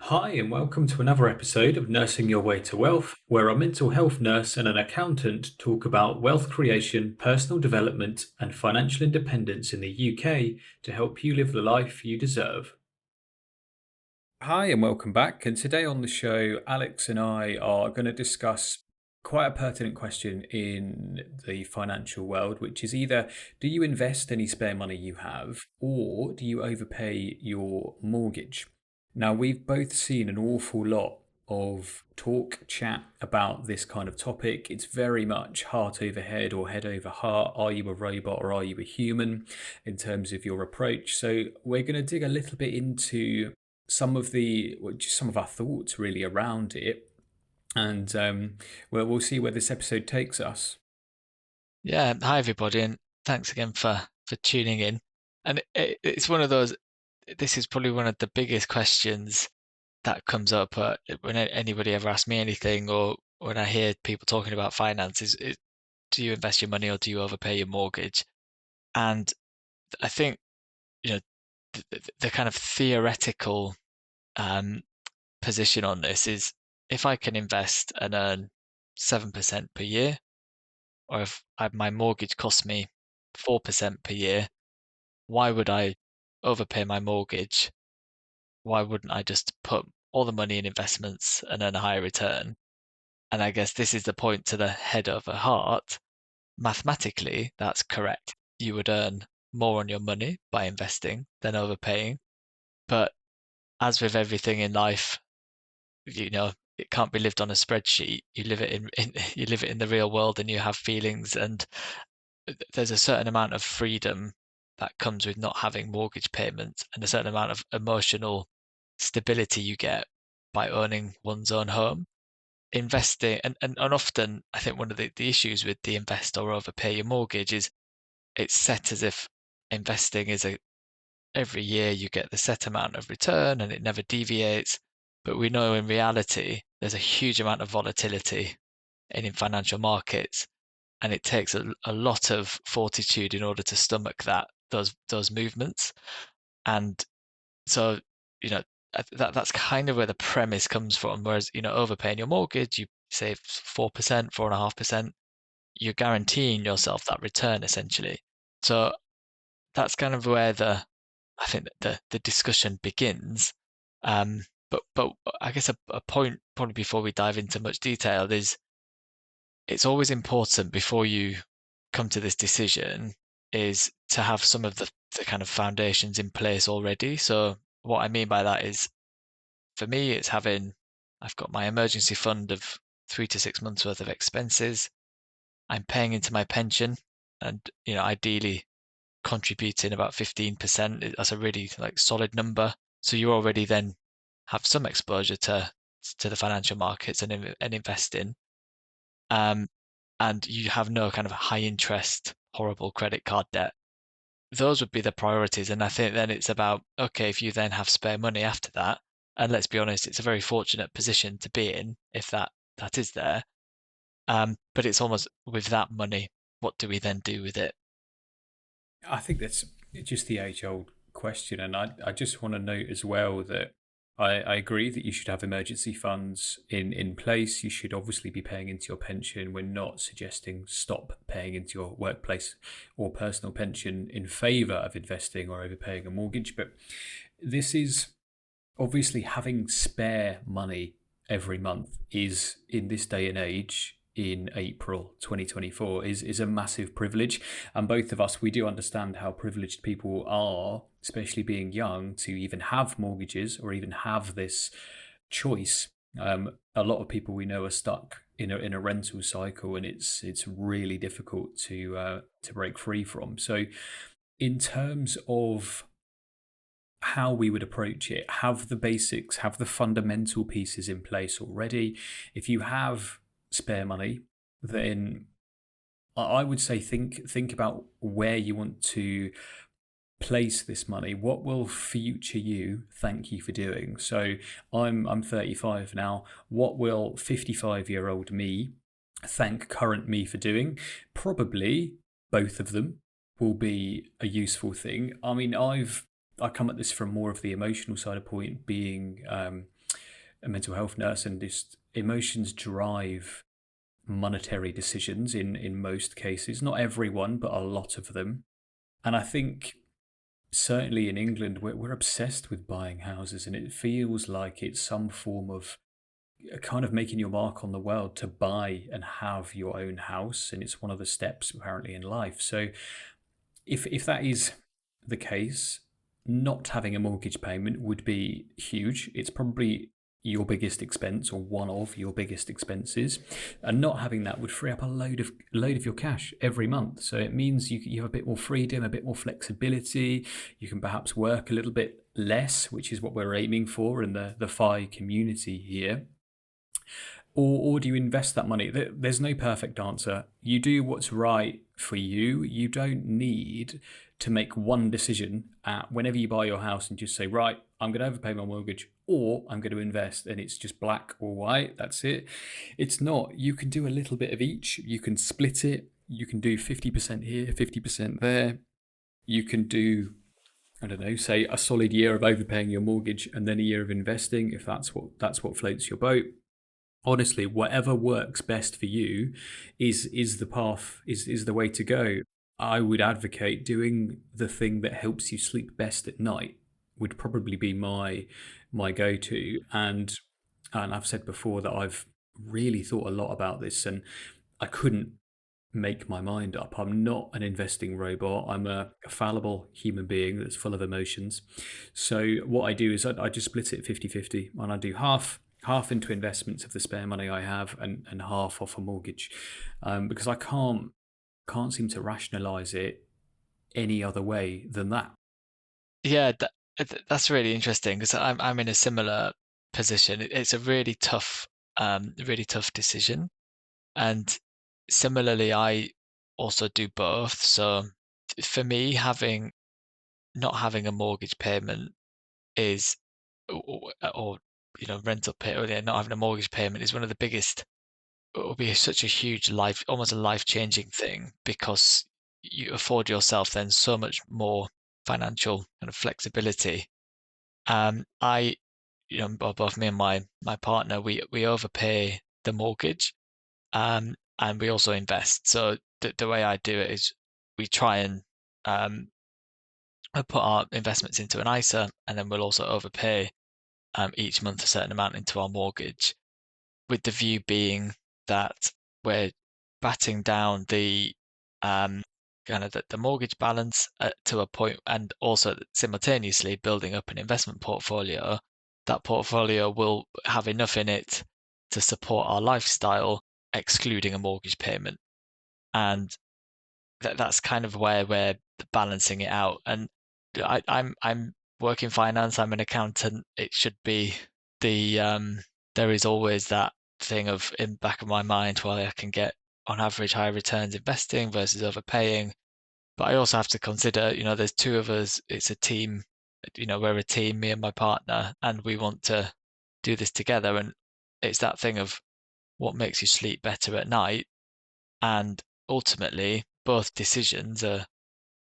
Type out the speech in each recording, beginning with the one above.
Hi, and welcome to another episode of Nursing Your Way to Wealth, where a mental health nurse and an accountant talk about wealth creation, personal development, and financial independence in the UK to help you live the life you deserve. Hi, and welcome back. And today on the show, Alex and I are going to discuss quite a pertinent question in the financial world, which is either do you invest any spare money you have, or do you overpay your mortgage? Now, we've both seen an awful lot of chat about this kind of topic. It's very much heart over head or head over heart. Are you a robot or are you a human in terms of your approach? So, we're going to dig a little bit into just some of our thoughts really around it, and we'll see where this episode takes us. Yeah, hi everybody, and thanks again for tuning in. And it's one of those. This is probably one of the biggest questions that comes up when anybody ever asks me anything, or when I hear people talking about finances. Do you invest your money or do you overpay your mortgage? And I think you know the kind of theoretical um, position on this is if I can invest and earn 7% per year, or if my mortgage costs me 4% per year, why would I overpay my mortgage? Why wouldn't I just put all the money in investments and earn a higher return? And I guess this is the point to the head over heart. Mathematically, that's correct. You would earn more on your money by investing than overpaying. But as with everything in life, it can't be lived on a spreadsheet. You live it in you live it in the real world, and you have feelings, and there's a certain amount of freedom that comes with not having mortgage payments, and a certain amount of emotional stability you get by owning one's own home. Investing and often I think one of the issues with the invest or overpay your mortgage is it's set as if investing is a every year you get the set amount of return and it never deviates. But we know in reality there's a huge amount of volatility in financial markets, and it takes a lot of fortitude in order to stomach those movements. And so, you know, that's kind of where the premise comes from. Whereas, overpaying your mortgage, you save 4%, 4.5%, you're guaranteeing yourself that return essentially. So that's kind of where I think that the discussion begins. Um, but I guess a point probably before we dive into much detail is it's always important before you come to this decision is to have some of the kind of foundations in place already. So what I mean by that is for me, I've got my emergency fund of 3 to 6 months worth of expenses. I'm paying into my pension and, ideally contributing about 15%. That's a really like solid number. So you already then have some exposure to the financial markets and investing. Um, and you have no kind of high interest, horrible credit card debt. Those would be the priorities. And I think then it's about, okay, if you then have spare money after that, and let's be honest, it's a very fortunate position to be in if that is there. But it's almost with that money, what do we then do with it? I think that's just the age-old question, and I just want to note as well that I agree that you should have emergency funds in place. You should obviously be paying into your pension. We're not suggesting stop paying into your workplace or personal pension in favour of investing or overpaying a mortgage, but this is obviously having spare money every month is in this day and age in April 2024 is a massive privilege, and both of us, we do understand how privileged people are, especially being young, to even have mortgages or even have this choice. A lot of people we know are stuck in a rental cycle, and it's really difficult to break free from. So in terms of how we would approach it, have the basics, have the fundamental pieces in place already. If you have spare money, then I would say think about where you want to place this money. What will future you thank you for doing? So I'm 35 now. What will 55-year-old me thank current me for doing? Probably both of them will be a useful thing. I mean, I come at this from more of the emotional side of point, being a mental health nurse, and just emotions drive monetary decisions in most cases. Not everyone, but a lot of them. And I think certainly in England, we're obsessed with buying houses, and it feels like it's some form of kind of making your mark on the world to buy and have your own house, and it's one of the steps apparently in life. So if that is the case, not having a mortgage payment would be huge. It's probably your biggest expense or one of your biggest expenses, and not having that would free up a load of your cash every month. So it means you have a bit more freedom, a bit more flexibility. You can perhaps work a little bit less, which is what we're aiming for in the FI community here. Or do you invest that money? There's no perfect answer. You do what's right for you. You don't need to make one decision whenever you buy your house and just say, right, I'm going to overpay my mortgage or I'm going to invest, and it's just black or white. That's it. It's not. You can do a little bit of each. You can split it. You can do 50% here, 50% there. You can do, I don't know, say a solid year of overpaying your mortgage and then a year of investing, if that's what floats your boat. Honestly, whatever works best for you is the path, is the way to go. I would advocate doing the thing that helps you sleep best at night would probably be my go-to. And I've said before that I've really thought a lot about this, and I couldn't make my mind up. I'm not an investing robot. I'm a fallible human being that's full of emotions. So what I do is I just split it 50-50, and I do half into investments of the spare money I have, and half off a mortgage, because I can't seem to rationalize it any other way than that. Yeah, that's really interesting because I'm in a similar position. It's a really tough decision. And similarly, I also do both. So for me, not having a mortgage payment is, or rental pay, or yeah, not having a mortgage payment is one of the biggest. It will be such a huge life, almost a life-changing thing because you afford yourself then so much more financial kind of flexibility. I, both me and my partner, we overpay the mortgage, and we also invest. So the way I do it is we try and um, put our investments into an ISA, and then we'll also overpay each month a certain amount into our mortgage, with the view being that we're batting down the kind of the mortgage balance to a point, and also simultaneously building up an investment portfolio. That portfolio will have enough in it to support our lifestyle, excluding a mortgage payment. And that's kind of where we're balancing it out. And I'm working finance. I'm an accountant. It should be there is always that thing of in the back of my mind, while I can get on average higher returns investing versus overpaying. But I also have to consider, there's two of us. It's a team. We're a team, me and my partner, and we want to do this together. And it's that thing of what makes you sleep better at night. And ultimately, both decisions are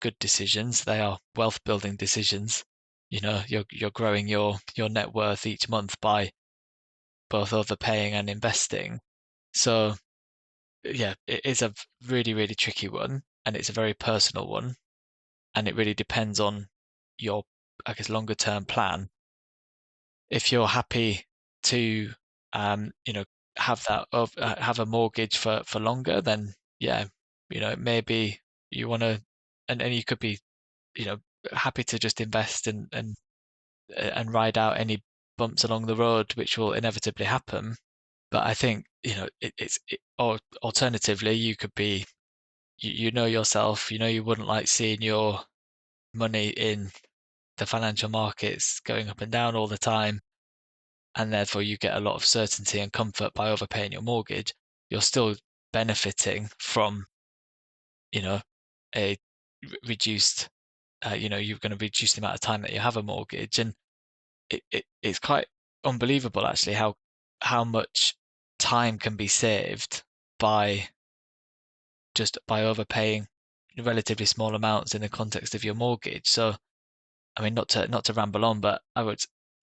good decisions. They are wealth building decisions. You're growing your net worth each month by both overpaying and investing. So yeah, it is a really, really tricky one, and it's a very personal one, and it really depends on your, I guess, longer term plan. If you're happy to, um, you know, have have a mortgage for longer, then yeah, maybe you want to, and you could be, you know, happy to just invest and ride out any bumps along the road, which will inevitably happen. But I think, or alternatively, you could be, you know yourself, you wouldn't like seeing your money in the financial markets going up and down all the time, and therefore you get a lot of certainty and comfort by overpaying your mortgage. You're still benefiting from, a reduced, you're going to reduce the amount of time that you have a mortgage, and it's quite unbelievable actually how much time can be saved by just by overpaying relatively small amounts in the context of your mortgage. So, I mean, not to ramble on, but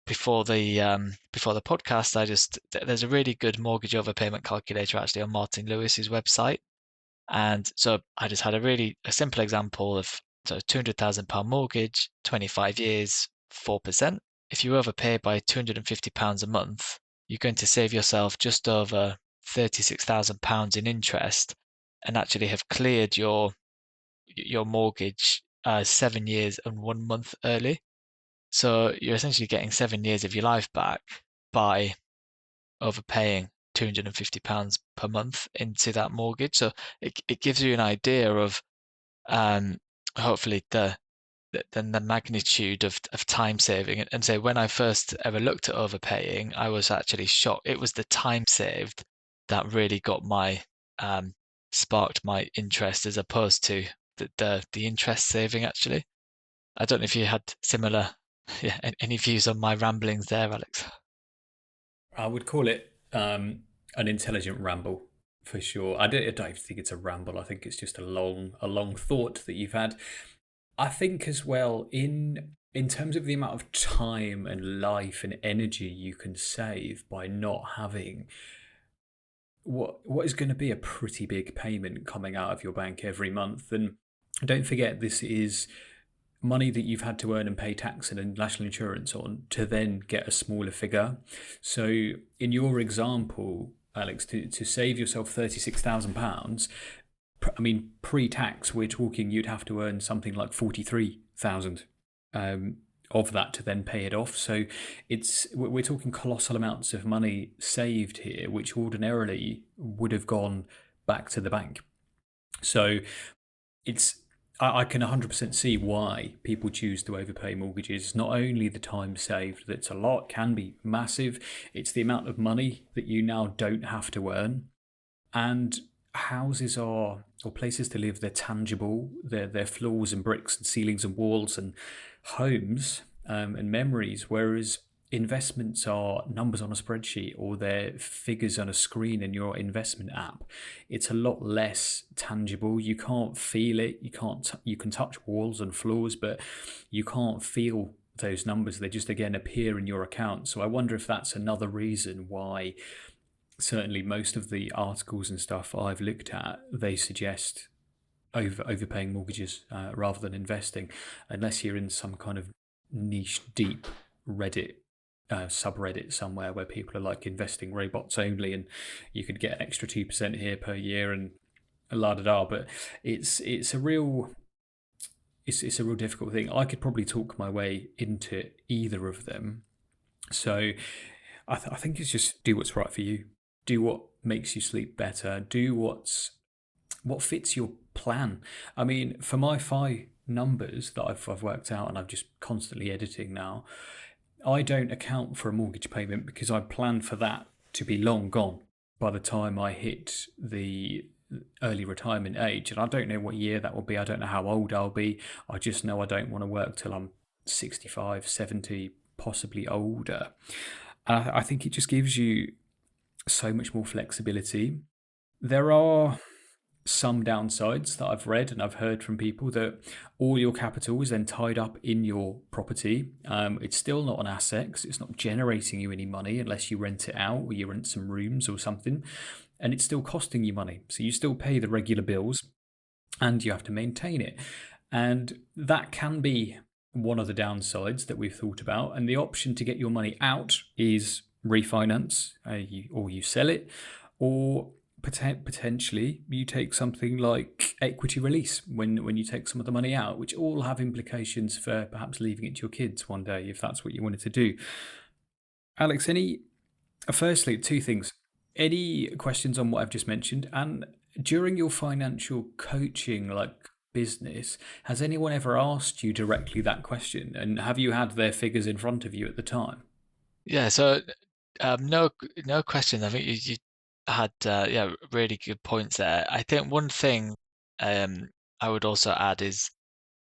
before the podcast, there's a really good mortgage overpayment calculator actually on Martin Lewis's website, and so I just had a simple example of, so £200,000 mortgage, 25 years, 4%. If you overpay by £250 a month, you're going to save yourself just over £36,000 in interest, and actually have cleared your mortgage 7 years and 1 month early. So you're essentially getting 7 years of your life back by overpaying £250 per month into that mortgage. So it gives you an idea of um, hopefully the magnitude of time saving. And say when I first ever looked at overpaying, I was actually shocked. It was the time saved that really got my sparked my interest, as opposed to the interest saving actually. I don't know if you had similar, yeah, any views on my ramblings there, Alex? I would call it an intelligent ramble for sure. I don't think it's a ramble. I think it's just a long thought that you've had. I think as well in terms of the amount of time and life and energy you can save by not having what is going to be a pretty big payment coming out of your bank every month. And don't forget, this is money that you've had to earn and pay tax and national insurance on to then get a smaller figure. So in your example, Alex, to save yourself £36,000, I mean, pre-tax, we're talking you'd have to earn something like 43,000 of that to then pay it off. So we're talking colossal amounts of money saved here, which ordinarily would have gone back to the bank. So it's I can 100% see why people choose to overpay mortgages. Not only the time saved, that's a lot, can be massive, it's the amount of money that you now don't have to earn. And houses are, or places to live, they're tangible, they're floors and bricks and ceilings and walls and homes and memories, whereas investments are numbers on a spreadsheet or they're figures on a screen in your investment app. It's a lot less tangible. You can't feel it. You can touch walls and floors, but you can't feel those numbers. They just again appear in your account. So I wonder if that's another reason why certainly most of the articles and stuff I've looked at, they suggest overpaying mortgages rather than investing, unless you're in some kind of niche deep Reddit subreddit somewhere where people are like investing robots only, and you could get an extra 2% here per year and la da da. But it's a real it's a real difficult thing. I could probably talk my way into either of them. So I think it's just do what's right for you. Do what makes you sleep better. Do what fits your plan. I mean, for my FI numbers that I've worked out and I'm just constantly editing now, I don't account for a mortgage payment because I plan for that to be long gone by the time I hit the early retirement age. And I don't know what year that will be. I don't know how old I'll be. I just know I don't want to work till I'm 65, 70, possibly older. And I think it just gives you so much more flexibility. There are some downsides that I've read and I've heard from people that all your capital is then tied up in your property. It's still not an asset because it's not generating you any money unless you rent it out or you rent some rooms or something. And it's still costing you money. So you still pay the regular bills and you have to maintain it. And that can be one of the downsides that we've thought about. And the option to get your money out is refinance, or you sell it, or potentially you take something like equity release when you take some of the money out, which all have implications for perhaps leaving it to your kids one day if that's what you wanted to do. Alex, firstly, two things. Any questions on what I've just mentioned? And during your financial coaching, like business, has anyone ever asked you directly that question? And have you had their figures in front of you at the time? Yeah, so no question. I think you had yeah, really good points there. I think one thing I would also add is,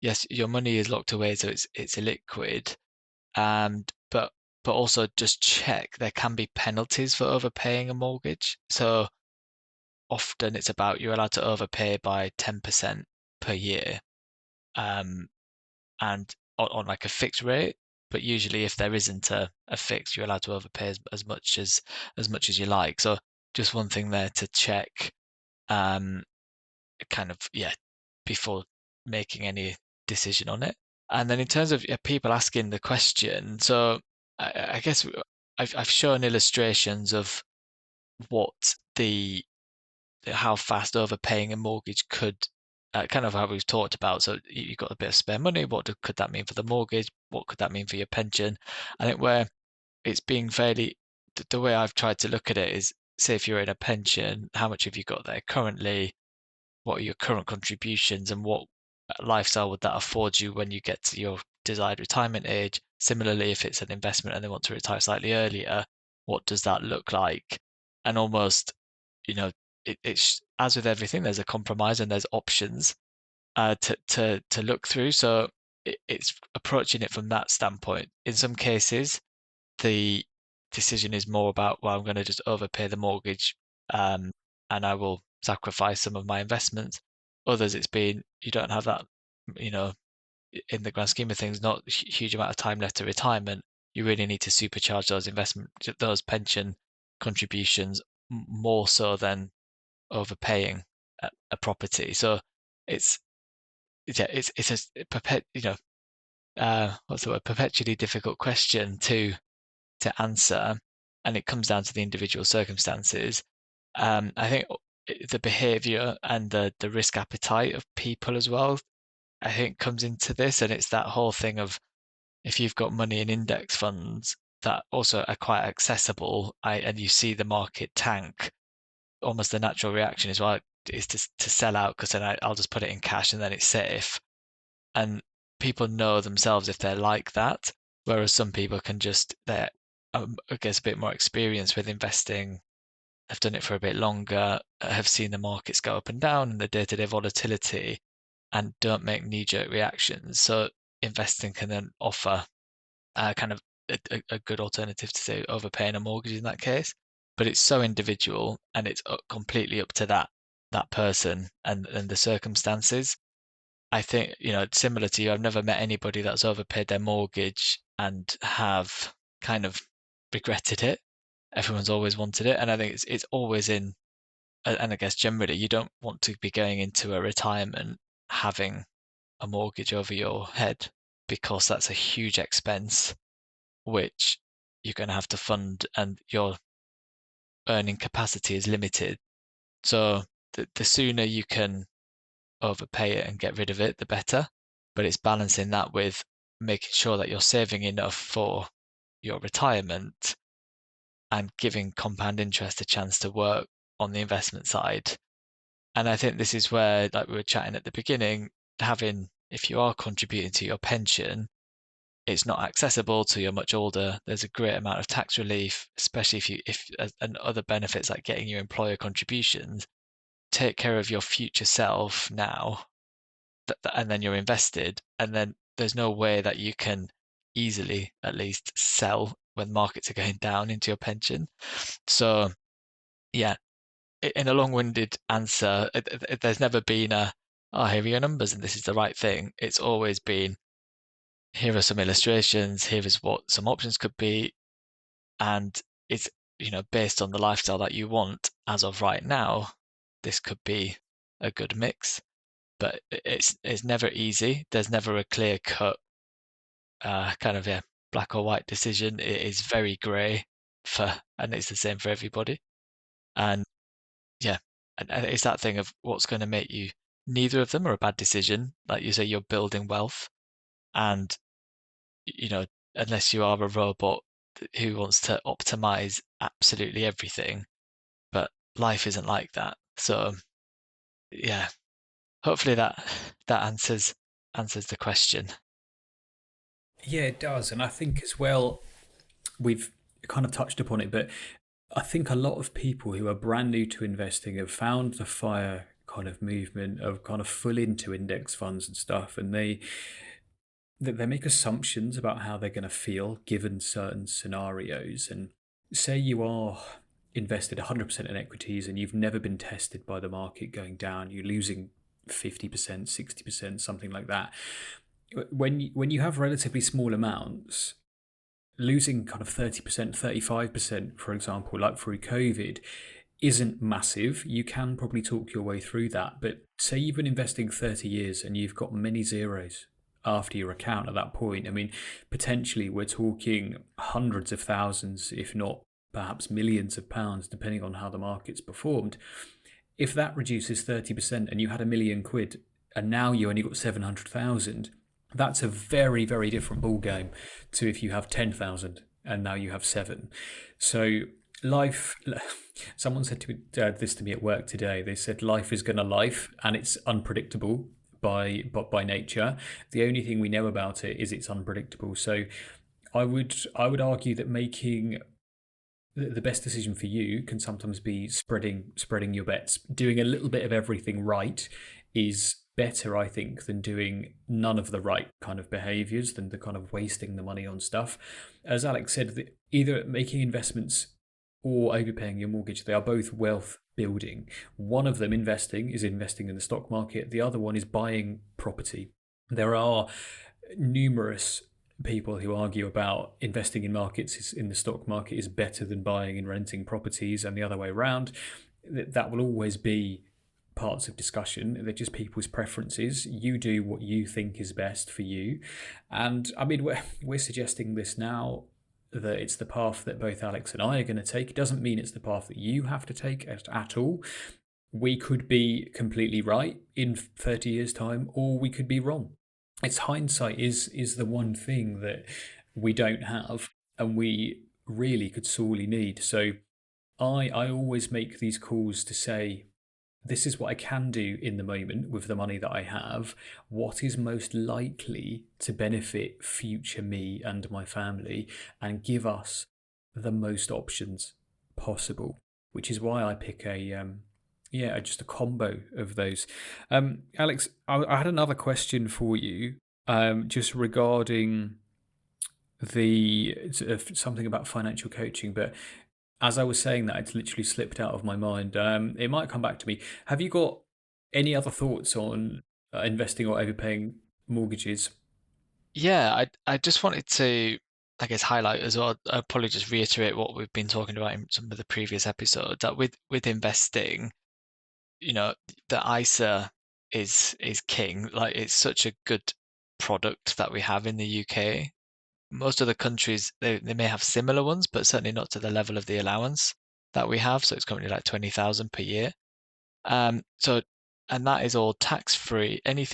yes, your money is locked away, so it's illiquid. And but also just check, there can be penalties for overpaying a mortgage. So often it's about, you're allowed to overpay by 10% per year, and on like a fixed rate. but usually if there isn't a fix, you're allowed to overpay as much as you like. So just one thing there to check, um, kind of before making any decision on it. And then in terms of people asking the question, so I guess I've shown illustrations of what how fast overpaying a mortgage could, kind of how we've talked about. So you've got a bit of spare money. Could that mean for the mortgage? What could that mean for your pension? I think where it's being fairly, the way I've tried to look at it is, say if you're in a pension, how much have you got there currently? What are your current contributions, and what lifestyle would that afford you when you get to your desired retirement age? Similarly, if it's an investment and they want to retire slightly earlier, what does that look like? And almost, you know, it's as with everything, there's a compromise and there's options to look through. So it's approaching it from that standpoint. In some cases, the decision is more about, well, I'm going to just overpay the mortgage, and I will sacrifice some of my investments. Others, it's been, you don't have that, you know, in the grand scheme of things, not a huge amount of time left to retirement. You really need to supercharge those those pension contributions more so than overpaying a property. So it's it's a what's the word, perpetually difficult question to answer, and it comes down to the individual circumstances. I think the behavior and the risk appetite of people as well, I think comes into this, and it's that whole thing of, if you've got money in index funds that also are quite accessible, and you see the market tank, almost the natural reaction is, well, is to sell out, because then I'll just put it in cash and then it's safe. And people know themselves if they're like that, whereas some people can just, they're, I guess, a bit more experienced with investing, have done it for a bit longer, have seen the markets go up and down and the day-to-day volatility, and don't make knee-jerk reactions. So investing can then offer kind of a good alternative to, say, overpaying a mortgage in that case. But it's so individual, and it's completely up to that person and the circumstances. I think, similar to you, I've never met anybody that's overpaid their mortgage and have kind of regretted it. Everyone's always wanted it, and I think it's always in, and I guess generally you don't want to be going into a retirement having a mortgage over your head, because that's a huge expense which you're going to have to fund, and your earning capacity is limited. So the sooner you can overpay it and get rid of it, the better. But it's balancing that with making sure that you're saving enough for your retirement and giving compound interest a chance to work on the investment side. And I think this is where, like we were chatting at the beginning, if you are contributing to your pension, it's not accessible till you're much older. There's a great amount of tax relief, especially and other benefits like getting your employer contributions. Take care of your future self now, and then you're invested, and then there's no way that you can easily, at least, sell when markets are going down into your pension. So yeah, in a long-winded answer, there's never been oh, here are your numbers and this is the right thing. It's always been, here are some illustrations, here is what some options could be, and it's, based on the lifestyle that you want as of right now, this could be a good mix. But it's never easy. There's never a clear cut kind of black or white decision. It is very grey and it's the same for everybody. And yeah, and it's that thing of what's going to make you, neither of them are a bad decision. Like you say, you're building wealth, and you know, unless you are a robot who wants to optimize absolutely everything, but life isn't like that. So yeah, hopefully that answers the question. Yeah, it does. And I think as well, we've kind of touched upon it, but I think a lot of people who are brand new to investing have found the fire kind of movement of kind of full into index funds and stuff, and they make assumptions about how they're going to feel given certain scenarios. And say you are invested 100% in equities and you've never been tested by the market going down, you're losing 50%, 60%, something like that. When you have relatively small amounts, losing kind of 30%, 35%, for example, like through COVID, isn't massive. You can probably talk your way through that. But say you've been investing 30 years and you've got many zeros after your account at that point. I mean, potentially we're talking hundreds of thousands, if not perhaps millions of pounds, depending on how the market's performed. If that reduces 30% and you had £1 million and now you only got 700,000, that's a very, very different ball game to if you have 10,000 and now you have seven. So life, someone said this to me at work today. They said life is going to life and it's unpredictable by nature. The only thing we know about it is it's unpredictable. So I would argue that making the best decision for you can sometimes be spreading your bets. Doing a little bit of everything right is better, I think, than doing none of the right kind of behaviors, than the kind of wasting the money on stuff. As Alex said, either making investments or overpaying your mortgage, they are both wealth building. One of them, investing, is investing in the stock market. The other one is buying property. There are numerous people who argue about investing in markets in the stock market is better than buying and renting properties, and the other way around. That will always be parts of discussion. They're just people's preferences. You do what you think is best for you. And I mean, we're suggesting this now, that it's the path that both Alex and I are going to take. It doesn't mean it's the path that you have to take at all. We could be completely right in 30 years' time, or we could be wrong. It's hindsight is the one thing that we don't have and we really could sorely need. So I always make these calls to say, this is what I can do in the moment with the money that I have. What is most likely to benefit future me and my family and give us the most options possible, which is why I pick just a combo of those. Alex, I had another question for you, just regarding the something about financial coaching, but as I was saying that, it's literally slipped out of my mind. It might come back to me. Have you got any other thoughts on investing or overpaying mortgages? Yeah, I just wanted to, I guess, highlight as well. I'll probably just reiterate what we've been talking about in some of the previous episodes. That with investing, the ISA is king. Like it's such a good product that we have in the UK. Most other countries they may have similar ones, but certainly not to the level of the allowance that we have. So it's currently like 20,000 per year. So and that is all tax free. Any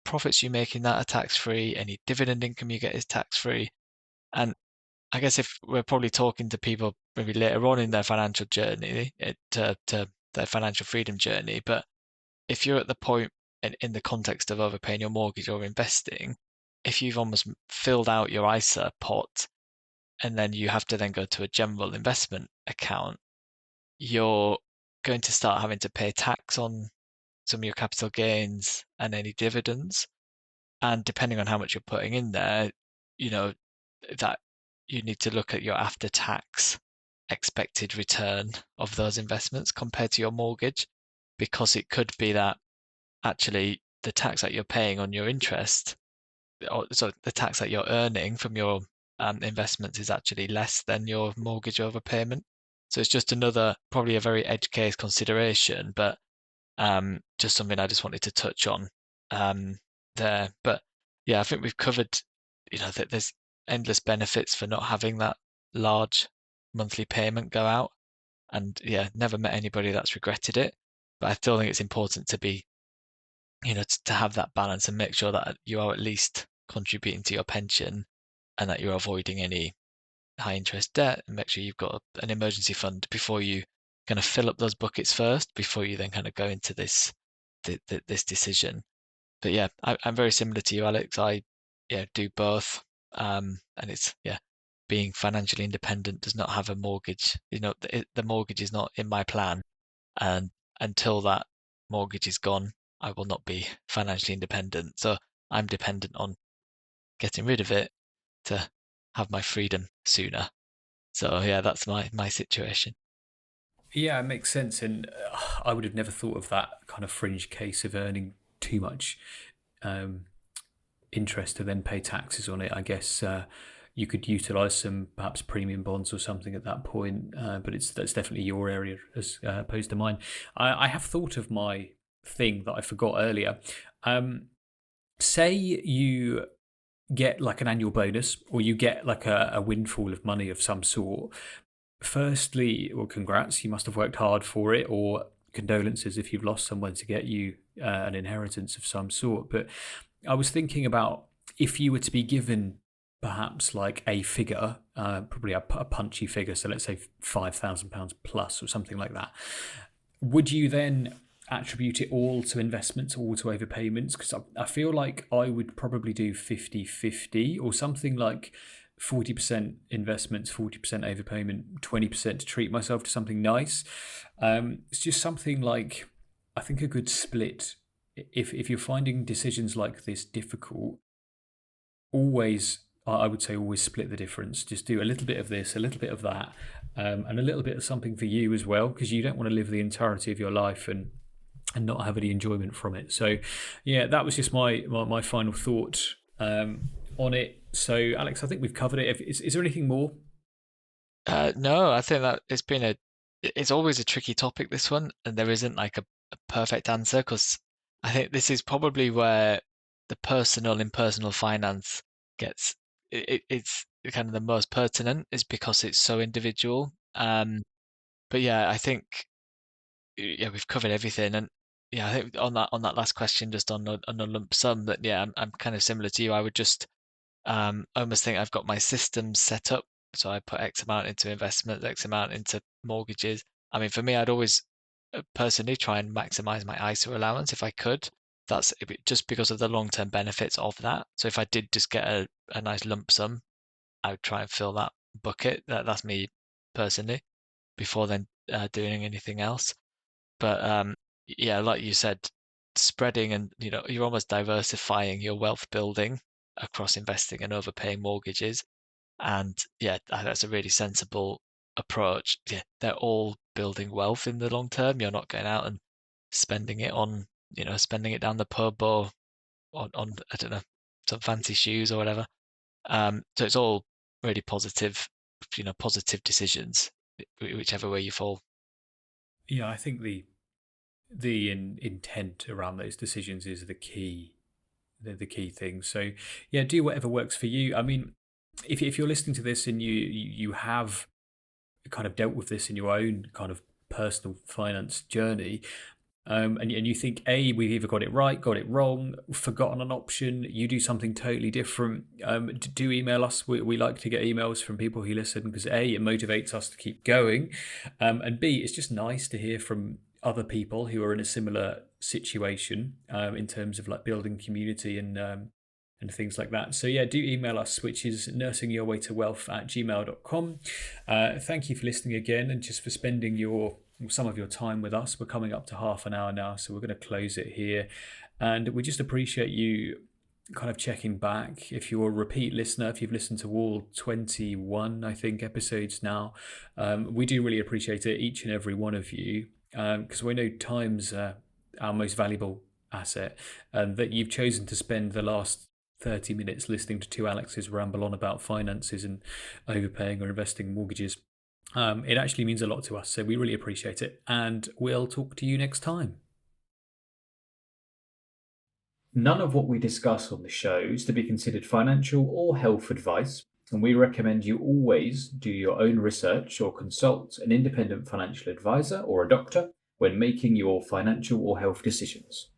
profits you make in that are tax free. Any dividend income you get is tax free. And I guess if we're probably talking to people maybe later on in their financial journey, to their financial freedom journey, but if you're at the point in the context of overpaying your mortgage or investing, if you've almost filled out your ISA pot and then you have to then go to a general investment account, you're going to start having to pay tax on some of your capital gains and any dividends. And depending on how much you're putting in there, you know, that you need to look at your after tax expected return of those investments compared to your mortgage, because it could be that actually the tax that you're paying on your interest, or so the tax that you're earning from your investments is actually less than your mortgage overpayment. So it's just another, probably a very edge case consideration, but just something I just wanted to touch on there. But yeah, I think we've covered, that there's endless benefits for not having that large monthly payment go out. And yeah, never met anybody that's regretted it. But I still think it's important to be, to have that balance and make sure that you are at least contributing to your pension and that you're avoiding any high interest debt, and make sure you've got an emergency fund before you kind of fill up those buckets first, before you then kind of go into this decision. But yeah, I'm very similar to you, Alex. I do both, and it's being financially independent does not have a mortgage. The mortgage is not in my plan, and until that mortgage is gone, I will not be financially independent. So I'm dependent on getting rid of it to have my freedom sooner. So yeah, that's my situation. Yeah, it makes sense. And I would have never thought of that kind of fringe case of earning too much um, interest to then pay taxes on it. I guess you could utilize some perhaps premium bonds or something at that point. But that's definitely your area as opposed to mine. I have thought of my thing that I forgot earlier. Say you get like an annual bonus, or you get like a windfall of money of some sort. Firstly, well, congrats, you must have worked hard for it, or condolences if you've lost someone to get you an inheritance of some sort. But I was thinking about, if you were to be given perhaps like a figure, probably a punchy figure, so let's say £5,000 plus or something like that, would you then attribute it all to investments, all to overpayments? Because I feel like I would probably do 50-50, or something like 40% investments, 40% overpayment, 20% to treat myself to something nice. It's just something like, I think a good split. If you're finding decisions like this difficult, always, I would say, always split the difference. Just do a little bit of this, a little bit of that, and a little bit of something for you as well, because you don't want to live the entirety of your life and not have any enjoyment from it. So, yeah, that was just my final thought on it. So, Alex, I think we've covered it. Is there anything more? No, I think that it's always a tricky topic, this one, and there isn't like a perfect answer, because I think this is probably where the personal in personal finance gets it's kind of the most pertinent, is because it's so individual. But yeah, I think yeah, we've covered everything, and yeah, I think on that last question, just on a lump sum, that yeah, I'm kind of similar to you. I would just almost think I've got my systems set up. So I put X amount into investments, X amount into mortgages. I mean, for me, I'd always personally try and maximize my ISA allowance if I could. That's just because of the long-term benefits of that. So if I did just get a nice lump sum, I would try and fill that bucket. That's me personally, before then doing anything else. But yeah, like you said, spreading, and you're almost diversifying your wealth building across investing and overpaying mortgages. And yeah, that's a really sensible approach. Yeah, they're all building wealth in the long term. You're not going out and spending it on, spending it down the pub, or on I don't know, some fancy shoes or whatever. So it's all really positive, positive decisions, whichever way you fall. Yeah, I think the intent around those decisions is the key thing. So, yeah, do whatever works for you. I mean, if you're listening to this and you have kind of dealt with this in your own kind of personal finance journey, and you think, we've either got it right, got it wrong, forgotten an option, you do something totally different, do email us. We like to get emails from people who listen, because it motivates us to keep going, and B, it's just nice to hear from other people who are in a similar situation, in terms of like building community and things like that. So yeah, do email us, which is nursingyourwaytowealth@gmail.com. Thank you for listening again, and just for spending some of your time with us. We're coming up to half an hour now, so we're going to close it here. And we just appreciate you kind of checking back. If you're a repeat listener, if you've listened to all 21, I think, episodes now, we do really appreciate it, each and every one of you, because we know time's our most valuable asset, and that you've chosen to spend the last 30 minutes listening to two Alexes ramble on about finances and overpaying or investing mortgages. It actually means a lot to us, so we really appreciate it, and we'll talk to you next time. None of what we discuss on the show is to be considered financial or health advice, and we recommend you always do your own research or consult an independent financial advisor or a doctor when making your financial or health decisions.